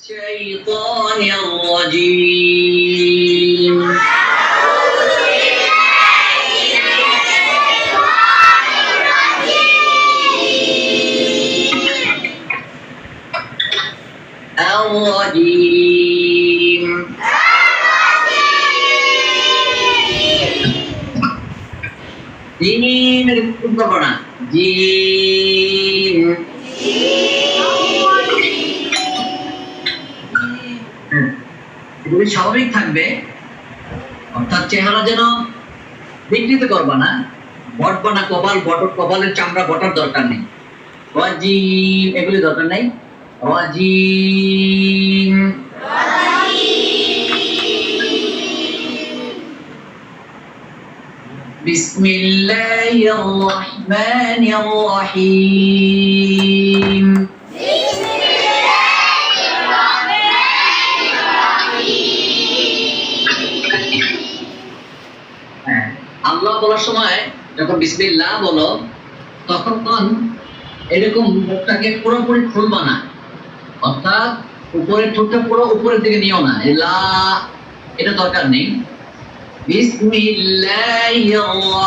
الشيطان الرجيم الرجيم جيم الكبرى جيم এগুলি স্বাভাবিক থাকবে, অর্থাৎ চেহারা যেন বিকৃত করবা না, বটবা না, কপালের চামড়া বটার দরকার নেই। রাজিম এগুলি দরকার নেই। রাজিম বিসমিল্লাহির রহমানির রহিম। আল্লাহ বলার সময় যখন বিসমিল্লাহ বলো, তখন এরকম মুখটাকে পুরোপুরি খুলবা না, অর্থাৎ উপরের ঠোঁটটা পুরো উপরের দিকে নিও না, এটা দরকার নেই। বিসমিল্লাহির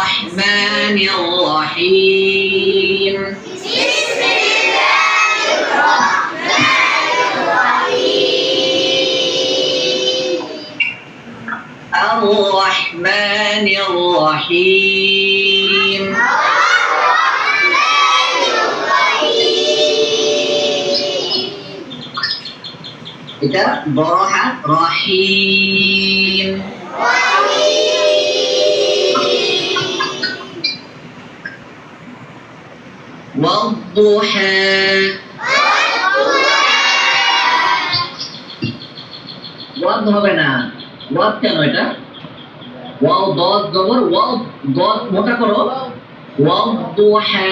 রহমানির রহিম। الرحمن الرحيم এটা বড় হাত রহিম। والضحى ওয়াদ হবে না, ওয়াদ কেন? এটা ওয়াও দদ জবর, ওয়াও দদ মোটা করো। ওয়াদুহা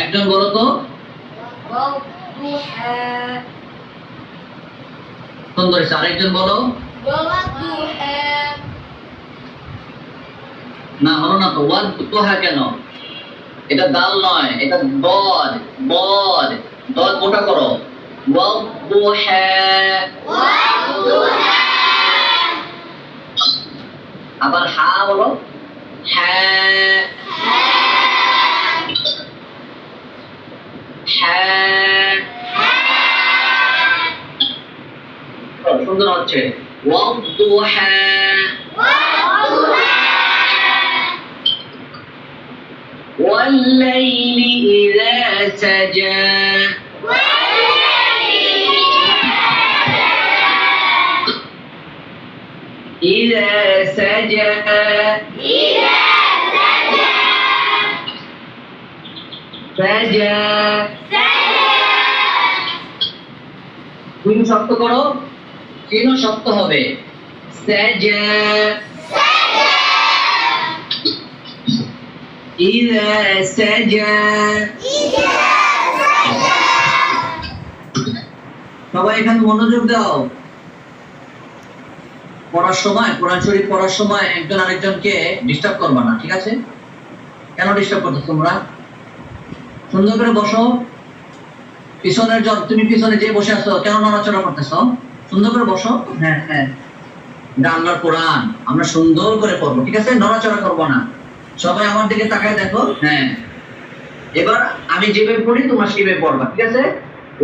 একজন বলো তো। সুন্দর, আরেকজন বলো। না হলো না তো, ওয়াদুহা কেন? এটা দাল নয়, এটা দদ, বদ, দদ মোটা করো। আবার হা বলো, সুন্দর হচ্ছে। والليل إذا سجى إذا سجى سجى তুমি শক্ত করো, চিহ্ন শক্ত হবে। سجى إذا سجى। সবাই এখানে মনোযোগ দাও। পড়ার সময়, কোরআন শরীফ পড়ার সময় একজন আরেকজনকে ডিস্টার্ব করবা না, ঠিক আছে? কেন ডিস্টার্ব করছো তোমরা? সুন্দর করে বসো। পিছনের জন, তুমি পিছনে যে বসে আছো কেন নড়াচড়া করতেছো? সুন্দর করে বসো। হ্যাঁ হ্যাঁ, এটা আল্লাহর কোরআন, আমরা সুন্দর করে পড়বো, ঠিক আছে? নড়াচড়া করবো না। সবাই আমার দিকে তাকায় দেখো। হ্যাঁ, এবার আমি যেভাবে পড়ি তোমরা সেভাবে পড়বা, ঠিক আছে?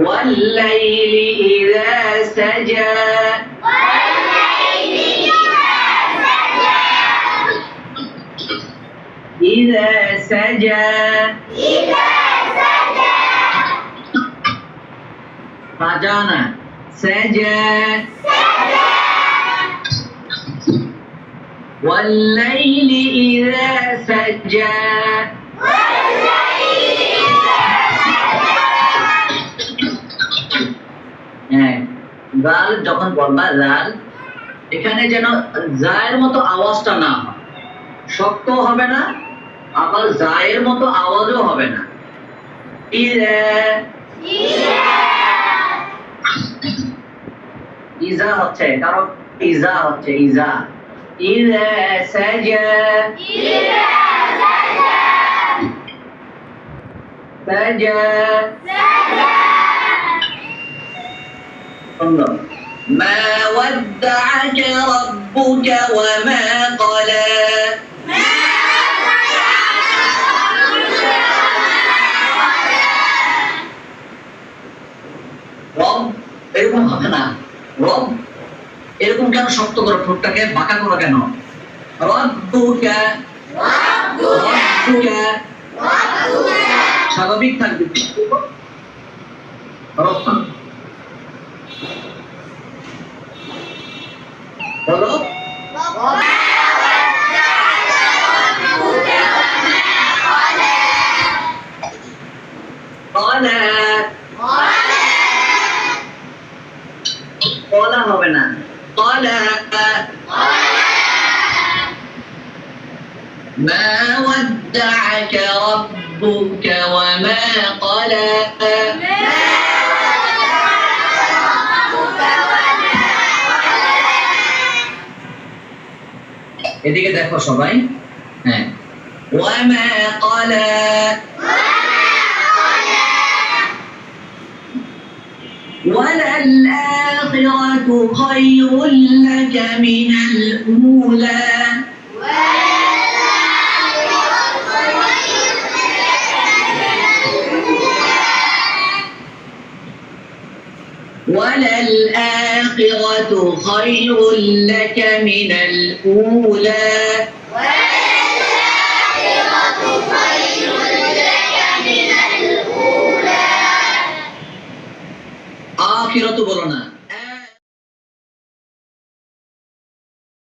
ওয়াল্লাইলি ইযা সাজা إذا سجى فجانا سجى والليل إذا سجى জাল যখন বলবা জাল, এখানে যেন জায়ের মতো আওয়াজটা না হয়, শক্ত হবে না, আবার জায়ের মতো আওয়াজও হবে না। ইজা হচ্ছে, কারণ ইজা হচ্ছে ইজা। ইজা সাজা سجى انظر ما ودعك ربك وما قلى রব এরকম হবে না রব এরকম কেন শক্ত করে ঠোঁটটাকে বাঁকা করো কেন রব্বুকা রব্বুকা স্বাভাবিক থাকবে রব্বান বলো কলা হবে না কলা ما ودعك ربك وما قلى এদিকে দেখো সবাই হ্যাঁ وما قلى وللآخرة خير لك من الأولى وللآخرة خير لك من الأولى আখিরাত বলো না